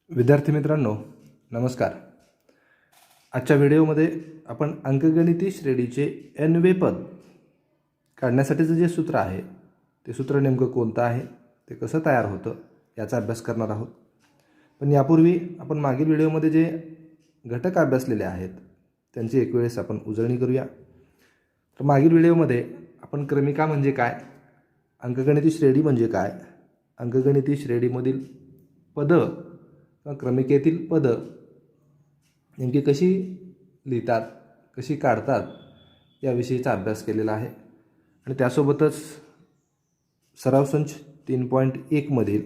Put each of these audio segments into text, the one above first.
विद्यार्थी मित्रांनो, नमस्कार. आजच्या व्हिडिओमध्ये आपण अंकगणिती श्रेणीचे n वे पद काढण्यासाठीचं जे सूत्र आहे ते सूत्र नेमकं कोणतं आहे, ते कसं तयार होतं याचा अभ्यास करणार आहोत. पण यापूर्वी आपण मागील व्हिडिओमध्ये जे घटक अभ्यासलेले आहेत त्यांची एक वेळेस आपण उजळणी करूया. तर मागील व्हिडिओमध्ये आपण क्रमिका म्हणजे काय, अंकगणिती श्रेणी म्हणजे काय, अंकगणिती श्रेणीमधील पदं किंवा क्रमिकेतील पदं नेमकी कशी लिहितात, कशी काढतात याविषयीचा अभ्यास केलेला आहे. आणि त्यासोबतच सराव संच 3.1 मधील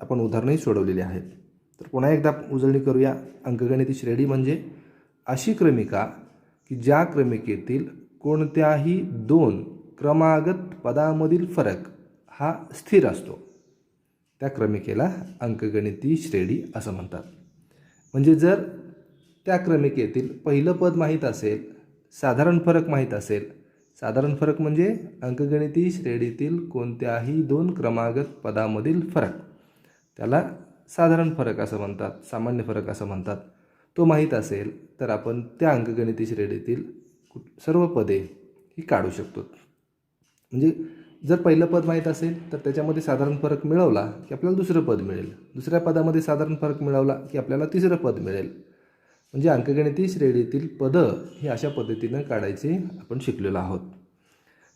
आपण उदाहरणंही सोडवलेली आहेत. तर पुन्हा एकदा उजळणी करूया. अंकगणिती श्रेणी म्हणजे अशी क्रमिका की ज्या क्रमिकेतील कोणत्याही दोन क्रमागत पदांमधील फरक हा स्थिर असतो, त्या क्रमिकेला अंकगणिती श्रेणी असं म्हणतात. म्हणजे जर त्या क्रमिकेतील पहिलं पद माहीत असेल, साधारण फरक माहीत असेल, साधारण फरक म्हणजे अंकगणिती श्रेणीतील कोणत्याही दोन क्रमागत पदांमधील फरक, त्याला साधारण फरक असं म्हणतात, सामान्य फरक असं म्हणतात, तो माहीत असेल तर आपण त्या अंकगणिती श्रेणीतील सर्व पदे ही काढू शकतो. म्हणजे जर पहिलं पद माहीत असेल तर त्याच्यामध्ये साधारण फरक मिळवला की आपल्याला दुसरं पद मिळेल, दुसऱ्या पदामध्ये साधारण फरक मिळवला की आपल्याला तिसरं पद मिळेल. म्हणजे अंकगणिती श्रेणीतील पदं ही अशा पद्धतीनं काढायचे आपण शिकलेलो आहोत.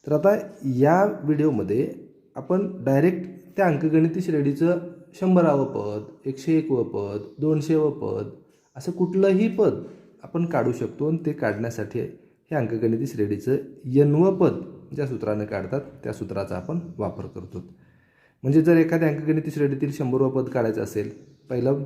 तर आता या व्हिडिओमध्ये आपण डायरेक्ट त्या अंकगणिती श्रेणीचं 100वे पद, 101वे पद, 200वे पद असं कुठलंही पद आपण काढू शकतो. आणि ते काढण्यासाठी हे अंकगणिती श्रेणीचं n पद ज्या सूत्राने काढतात त्या सूत्राचा आपण वापर करतो. म्हणजे जर एखाद्या अंकगणिती श्रेणीतील 100वे पद काढायचं असेल, पहिलं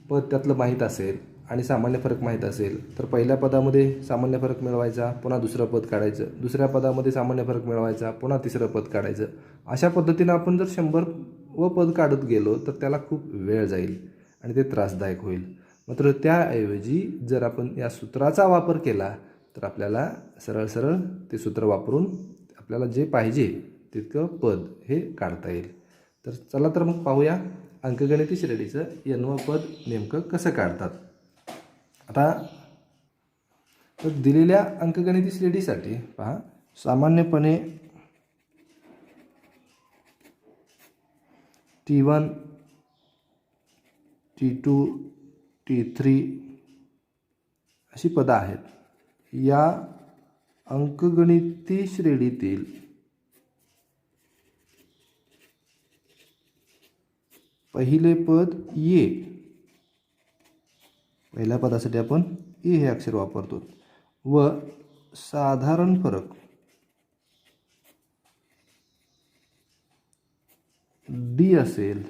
पद त्यातलं माहीत असेल आणि सामान्य फरक माहीत असेल तर पहिल्या पदामध्ये सामान्य फरक मिळवायचा, पुन्हा दुसरं पद काढायचं, दुसऱ्या पदामध्ये सामान्य फरक मिळवायचा, पुन्हा तिसरं पद काढायचं. अशा पद्धतीनं आपण जर 100वे पद काढत गेलो तर त्याला खूप वेळ जाईल आणि ते त्रासदायक होईल. मात्र त्याऐवजी जर आपण या सूत्राचा वापर केला तर आपल्याला सरळ सरळ ते सूत्र वापरून आपल्याला जे पाहिजे तितकं पद हे काढता येईल. तर चला तर मग पाहूया अंकगणिती श्रेणीचं n पद नेमकं कसं काढतात. आता दिलेल्या अंकगणिती श्रेणीसाठी पहा, सामान्यपणे T1, T2, T3 अशी पदं आहेत. या अंकगणिती श्रेणीतील पहिले पद ए, पहिल्या पदासाठी आपण ए हे अक्षर वापरतो, व साधारण फरक डी असेल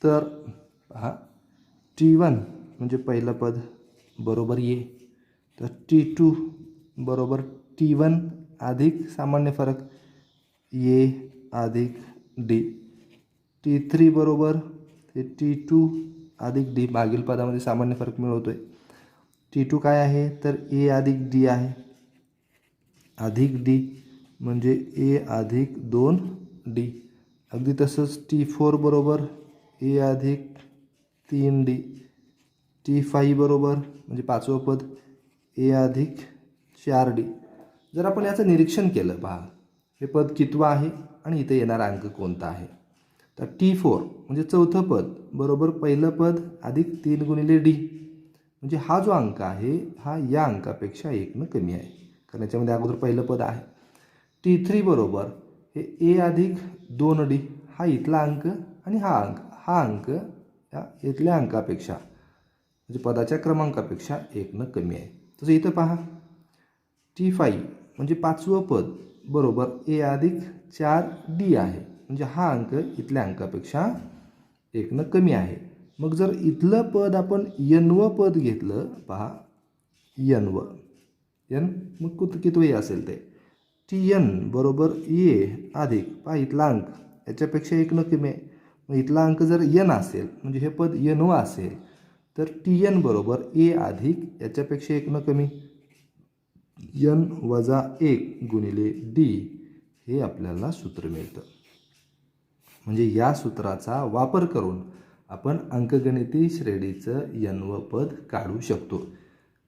तर पहा, T1 म्हणजे पहिलं पद बरोबर ए, तर T2 बरोबर T1 अधिक सामान्य फरक ए अधिक डी, T3 बरोबर हे T2 अधिक डी, मागील पदामध्ये सामान्य फरक मिळवतो आहे. T2 काय आहे तर ए अधिक डी आहे, अधिक डी म्हणजे ए अधिक 2D. अगदी तसंच T4 बरोबर ए अधिक 3D, T5 बरोबर म्हणजे पाचवं पद ए अधिक 4D. जर आपण याचं निरीक्षण केलं, पहा हे पद कितवं आहे आणि इथे येणारा अंक कोणता आहे, तर T4 म्हणजे चौथं पद बरोबर पहिलं पद अधिक 3 गुणिले डी, म्हणजे हा जो अंक आहे हा या अंकापेक्षा 1 कमी आहे, कारण याच्यामध्ये अगोदर पहिलं पद आहे. T3 बरोबर हे ए अधिक 2D, हा इथला अंक आणि हा अंक या इथल्या अंकापेक्षा म्हणजे पदाच्या क्रमांकापेक्षा 1 कमी आहे. तसं इथं पहा, T5 म्हणजे पाचवं पद बरोबर ए अधिक 4D आहे, म्हणजे हा अंक इथल्या अंकापेक्षा 1 कमी आहे. मग जर इथलं पद आपण n पद घेतलं, पहा n मग कितवं असेल ते Tn बरोबर ए अधिक, पहा इथला अंक याच्यापेक्षा 1 कमी आहे, मग इथला अंक जर n असेल म्हणजे हे पद n असेल तर Tn बरोबर ए अधिक याच्यापेक्षा 1 कमी n वजा 1 गुणिले डी हे आपल्याला सूत्र मिळतं. म्हणजे या सूत्राचा वापर करून आपण अंकगणिती श्रेणीचं n व पद काढू शकतो.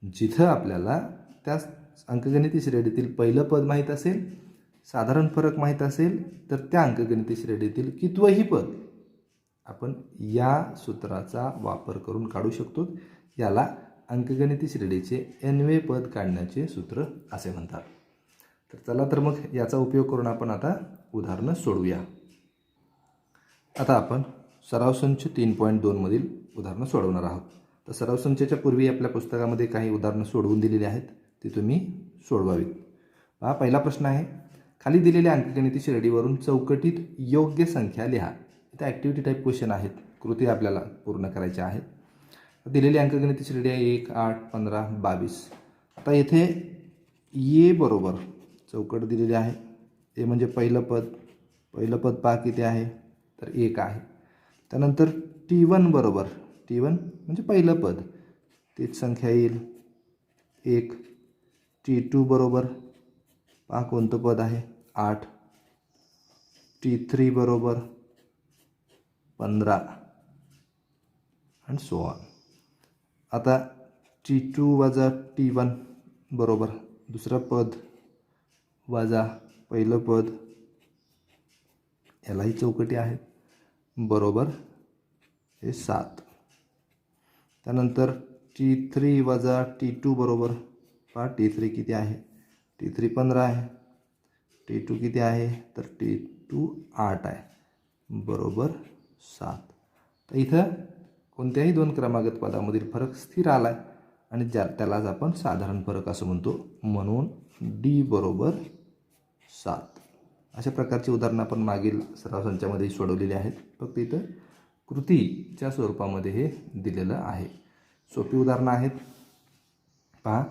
जिथं आपल्याला त्या अंकगणिती श्रेणीतील पहिलं पद माहीत असेल, साधारण फरक माहीत असेल, तर त्या अंकगणिती श्रेणीतील कितवंही पद आपण या सूत्राचा वापर करून काढू शकतो. याला अंकगणिती श्रेणीचे nवे पद काढण्याचे सूत्र असे म्हणतात. तर चला तर मग याचा उपयोग करून आपण आता उदाहरणं सोडवूया. आता आपण सराव संच 3.2 मधील उदाहरणं सोडवणार आहोत. तर सराव संचाच्या पूर्वी आपल्या पुस्तकामध्ये काही उदाहरणं सोडवून दिलेली आहेत, ती तुम्ही सोडवावीत. पहा, पहिला प्रश्न आहे, खाली दिलेल्या अंकगणिती श्रेणीवरून चौकटीत योग्य संख्या लिहा. इथे ॲक्टिव्हिटी टाईप क्वेश्चन आहेत, कृती आपल्याला पूर्ण करायच्या आहेत. दिलेली अंकगणिती श्रेणी आहे 1, 8, 15, 22. आता येथे ए बरोबर चौकट दिलेली आहे. ए म्हणजे पहिलं पद पहा किती आहे, तर 1 आहे. त्यानंतर T1 बरोबर, T1 म्हणजे पहिलं पद, तीच संख्या येईल 1. T2 बरोबर पहा कोणतं पद आहे 8. T3 बरोबर 15 आणि सो ऑन. आता T2 वजा T1 बरोबर दुसरं पद वजा पहिलं पद, यालाही चौकटी आहेत, बरोबर हे 7. त्यानंतर T3 वजा T2 बरोबर पहा T3 किती आहे, T3 15 आहे. T2 किती आहे, तर T2 8 आहे, बरोबर 7. तर इथं कोणत्याही दोन क्रमागत पदामधील फरक स्थिर आला आहे आणि त्यालाच आपण साधारण फरक असं म्हणतो, म्हणून D बरोबर 7. अशा प्रकारची उदाहरणं आपण मागील सराव संचामध्ये सोडवलेली आहेत, फक्त इथं कृतीच्या स्वरूपामध्ये हे दिलेलं आहे. सोपी उदाहरणं आहेत. पहा,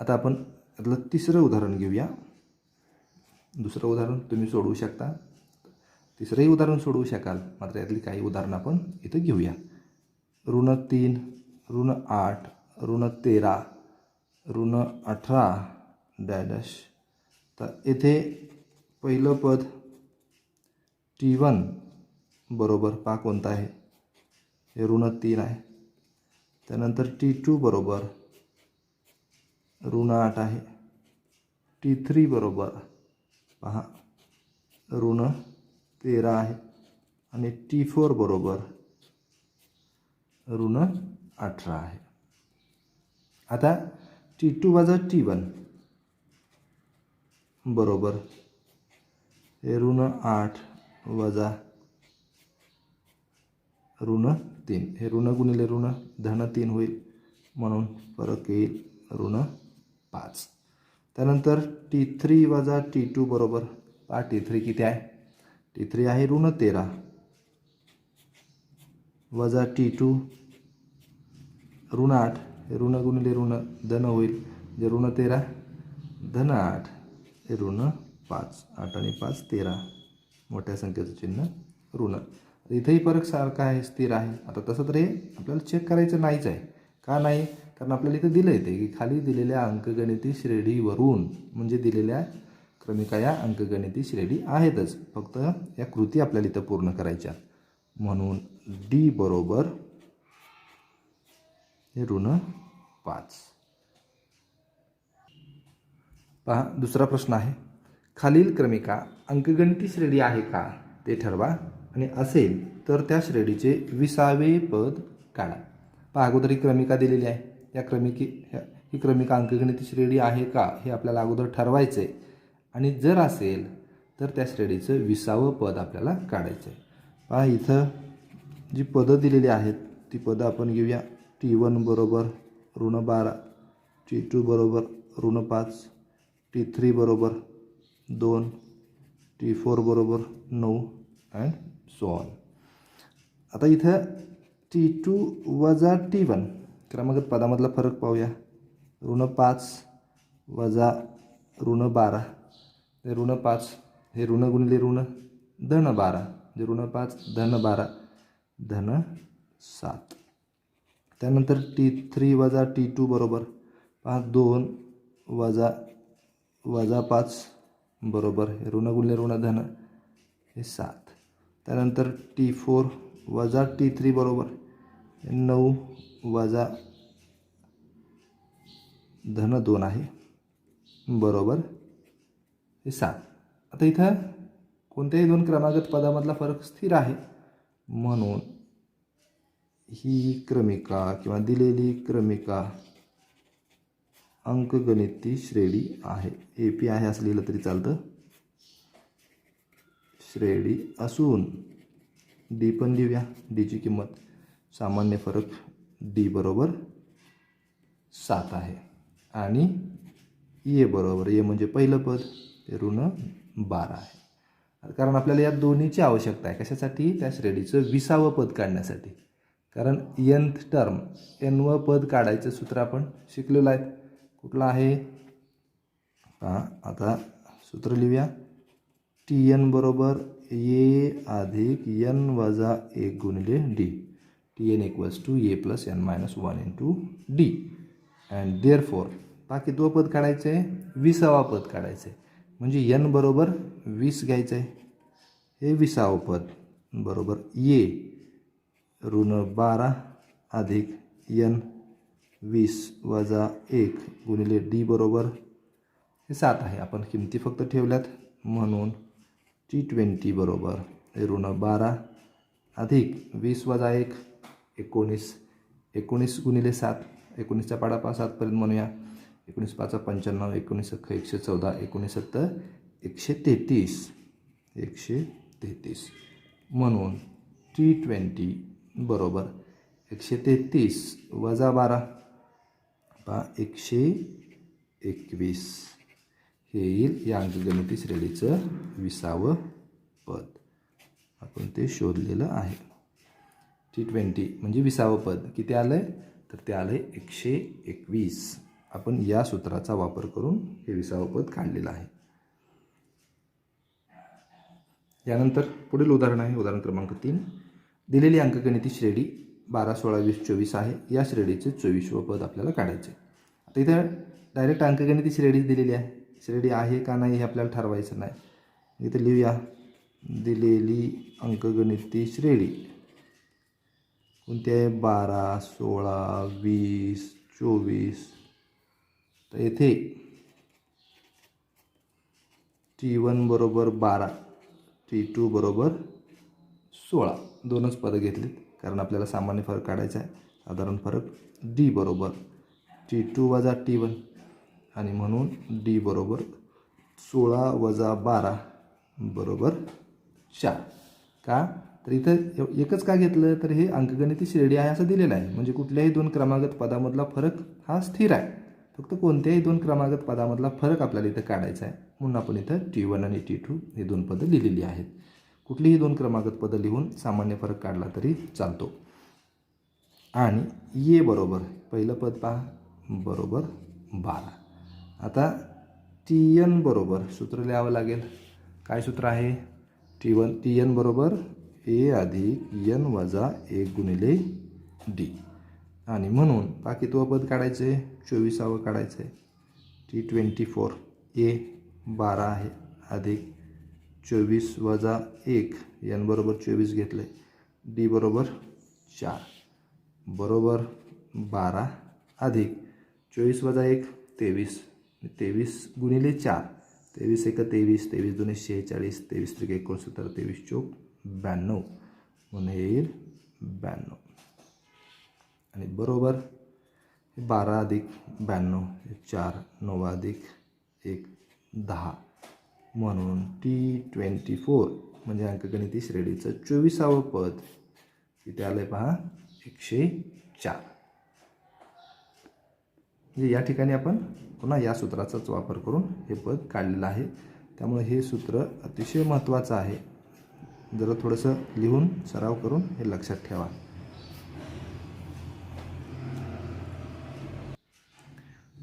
आता आपण यातलं तिसरं उदाहरण घेऊया. दुसरं उदाहरण तुम्ही सोडवू शकता, तिसरंही उदाहरण सोडवू शकाल, मात्र यातली काही उदाहरणं आपण इथं घेऊया. -3, -8, -13, -18 डॅश. तर येथे पहिलं पद T1 बरोबर पहा कोणतं आहे, हे -3 आहे. त्यानंतर T2 बरोबर -8 आहे. T3 बरोबर पहा -13 आहे आणि T4 बरोबर -18 आहे. आता T2 वजा T1 बरोबर हे -8 वजा -3, हे ऋण गुणिले ऋण धन 3 होईल, म्हणून फरक येईल -5. त्यानंतर T3 वजा T2 बरोबर पहा T3 किती आहे, T3 आहे -13 वजा T2 -8, हे ऋण गुणिले ऋण धन होईल, जे -13 धन 8 हे -5. 8 आणि 5 13, मोठ्या संख्येचं चिन्ह ऋण. इथेही फरक सारखा आहे, स्थिर आहे. आता तसं तर हे आपल्याला चेक करायचं नाहीच आहे. का नाही, कारण आपल्याला इथं दिलं येते की खाली दिलेल्या अंकगणिती श्रेणीवरून, म्हणजे दिलेल्या क्रमिका या अंकगणिती श्रेणी आहेतच, फक्त या कृती आपल्याला इथं पूर्ण करायच्या, म्हणून D बरोबर हे -5. पहा, दुसरा प्रश्न आहे, खालील क्रमिका अंकगणिती श्रेणी आहे का ते ठरवा आणि असेल तर त्या श्रेणीचे 20वे पद काढा. पहा, अगोदर ही क्रमिका दिलेली आहे, या ही क्रमिका अंकगणिती श्रेणी आहे का हे आपल्याला अगोदर ठरवायचं आहे आणि जर असेल तर त्या श्रेणीचं 20वं पद आपल्याला काढायचं आहे. पहा, इथं जी पदं दिलेली आहेत ती पदं आपण घेऊया. T1 बरोबर -12, T2 बरोबर -5, T3 बरोबर 2, T4 बरोबर 9 अँड सो ऑन. आता इथं T2 वजा T1 क्रमागत पदामधला फरक पाहूया. -5 वजा -12, हे -5 हे ऋण गुणिले ऋण धन 12, जे -5 धन 12 धन 7. त्यानंतर T3 वजा T2 बरोबर पहा 2 वजा 5 बरोबर हे ऋण गुणिले ऋण धन हे 7. त्यानंतर T4 वजा T3 बरोबर 9 वजा धन 2 आहे बरोबर हे 7. आता इथं कोणत्याही दोन क्रमागत पदामधला फरक स्थिर आहे, म्हणून ही क्रमिका किंवा दिलेली क्रमिका अंकगणिती श्रेणी आहे. AP आहे असं लिहिलं तरी चालतं. श्रेणी असून D पण लिहूया. Dची किंमत सामान्य फरक D बरोबर 7 आहे आणि A बरोबर, A म्हणजे पहिलं पद ते ऋण 12 आहे. कारण आपल्याला या दोन्हीची आवश्यकता आहे. कशासाठी? त्या श्रेणीचं 20वे पद काढण्यासाठी. कारण nth टर्म nवं पद काढायचं सूत्र आपण शिकलेलं आहे. कुठलं आहे पहा. आता सूत्र लिहूया. Tn बरोबर A अधिक n वजा 1 गुणिले D. Tn equals to A plus n minus 1 into D. And therefore बाकी पद काढायचं आहे, 20वा पद काढायचं आहे. म्हणजे n बरोबर 20 घ्यायचं आहे. हे 20वे पद बरोबर A ऋण 12 अधिक n 20 वजा 1 गुणिले D बरोबर हे 7 आहे. आपण किमती फक्त ठेवल्यात म्हणून T20 बरोबर ऋण 12 अधिक 20 वजा 1 19. 19 गुणिले 7, 19चा पाडा 7पर्यंत म्हणूया. 19 5 95, 19 114, 19 133, 133 म्हणून T20 बरोबर 133 वजा 12 121 हे येईल या अंकगणिती श्रेणीचं 20वे पद. आपण ते शोधलेलं आहे. T20 म्हणजे 20वे पद किती आलं आहे तर ते आलं आहे 121. आपण या सूत्राचा वापर करून हे 20वे पद काढलेलं आहे. यानंतर पुढील उदाहरण आहे उदाहरण क्रमांक 3. दिलेली अंकगणिती श्रेणी 12 16 20 24 आहे. या श्रेणीचे 24वे पद आपल्याला काढायचे. आता इथे डायरेक्ट अंकगणिती श्रेणी दिलेली आहे. श्रेणी आहे का नाही हे आपल्याला ठरवायचं नाही. इथे लिहूया. दिलेली अंकगणिती श्रेणी कोणती आहे? 12 16 20 24. तर येथे T1 बरोबर 12, T2 बरोबर 16 दोनच पदं घेतलीत कारण आपल्याला सामान्य फरक काढायचा आहे. साधारण फरक D बरोबर T2 वजा T1 आणि म्हणून D बरोबर 16 वजा 12 बरोबर 4. का तर इथं एकच का घेतलं तर हे अंकगणिती श्रेणी आहे असं दिलेलं आहे. म्हणजे कुठल्याही दोन क्रमागत पदामधला फरक हा स्थिर आहे. फक्त कोणत्याही दोन क्रमागत पदामधला फरक आपल्याला इथं काढायचा आहे म्हणून आपण इथं T1 आणि T2 हे दोन पदं लिहिलेली आहेत. कुठलीही दोन क्रमागत पदं लिहून सामान्य फरक काढला तरी चालतो. आणि A बरोबर पहिलं पद पहा बरोबर 12. आता Tn बरोबर सूत्र लिहावं लागेल. काय सूत्र आहे? Tn बरोबर A अधिक n वजा 1 गुणिले D. आणि म्हणून बाकीत्व पद काढायचे 24वे काढायचे. T24 A 12 आहे अधिक 24 वजा 1 n बरोबर 24 घेतले. D बरोबर 4 बरोबर 12 अधिक 24 वजा 1 23, 23 गुणिले 4 23 1 23, 23 2 46, 23 3 69, 23 चौक 92 म्हणून हे येईल 92. आणि बरोबर 12 अधिक 92 4 9 अधिक 1 10 म्हणून T24 म्हणजे अंकगणिती श्रेणीचं 24वे पद इथे आलंय पहा 104. म्हणजे या ठिकाणी आपण पुन्हा या सूत्राचाच वापर करून हे पद काढलेलं आहे. त्यामुळे हे सूत्र अतिशय महत्त्वाचं आहे. जरा थोडंसं लिहून सराव करून हे लक्षात ठेवा.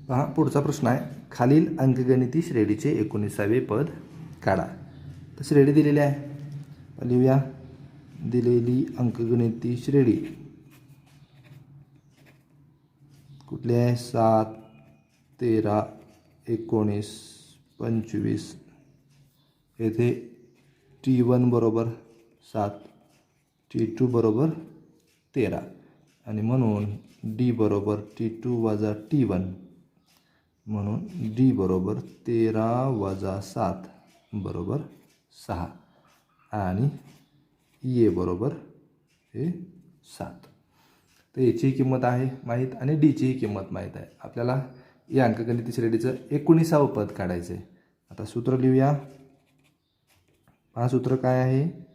पहा पुढचा प्रश्न आहे. खालील अंकगणिती श्रेणीचे 19वे पद काढा. तर श्रेणी दिलेली आहे. लिहूया. दिलेली अंकगणिती श्रेणी कुठली आहे? 7 13 19 25. येथे T1 बरोबर 7, T2 बरोबर 13 आणि म्हणून D बरोबर T2 वजा T1 म्हणून D बरोबर 13 वजा 7 बरोबर 6 आणि ए बरोबर हे 7. तर याची किंमत आहे माहीत आणि डीची किंमत माहीत आहे. आपल्याला या अंकगणित श्रेणीचं 19वे पद काढायचं आहे. आता सूत्र लिहूया. हा सूत्र काय आहे?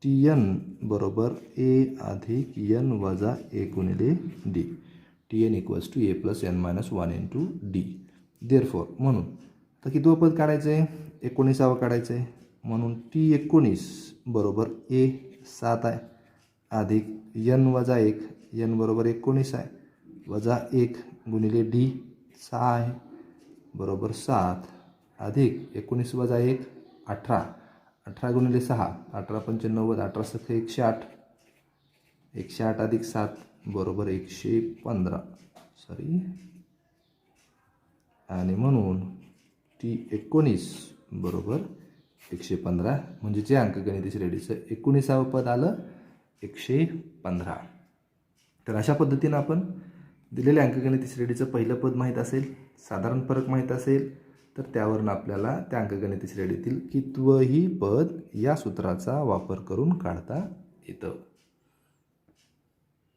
Tn बरोबर a अधिक n वजा 1 गुणिले d. Tn equals to a plus n minus 1 into d. Therefore म्हणून तर कितवं पद काढायचं आहे? 19वे काढायचं आहे. म्हणून T19 बरोबर a 7 आहे अधिक n वजा 1, n बरोबर 19 आहे वजा 1 गुणिले d 6 आहे बरोबर 7 अधिक 19 वजा 1 18, 18 गुणिले 6, 18 पंचे 90, 18 सखे 108, 108 अधिक 7 बरोबर 115 आणि म्हणून T19 बरोबर 115 म्हणजे जे अंकगणित श्रेणीचं 19वे पद आलं 115. तर अशा पद्धतीनं आपण दिलेल्या अंकगणित श्रेणीचं पहिलं पद माहीत असेल, साधारण फरक माहीत असेल तर त्यावरून आपल्याला त्या अंकगणित श्रेणीतील कितवंही पद या सूत्राचा वापर करून काढता येतं.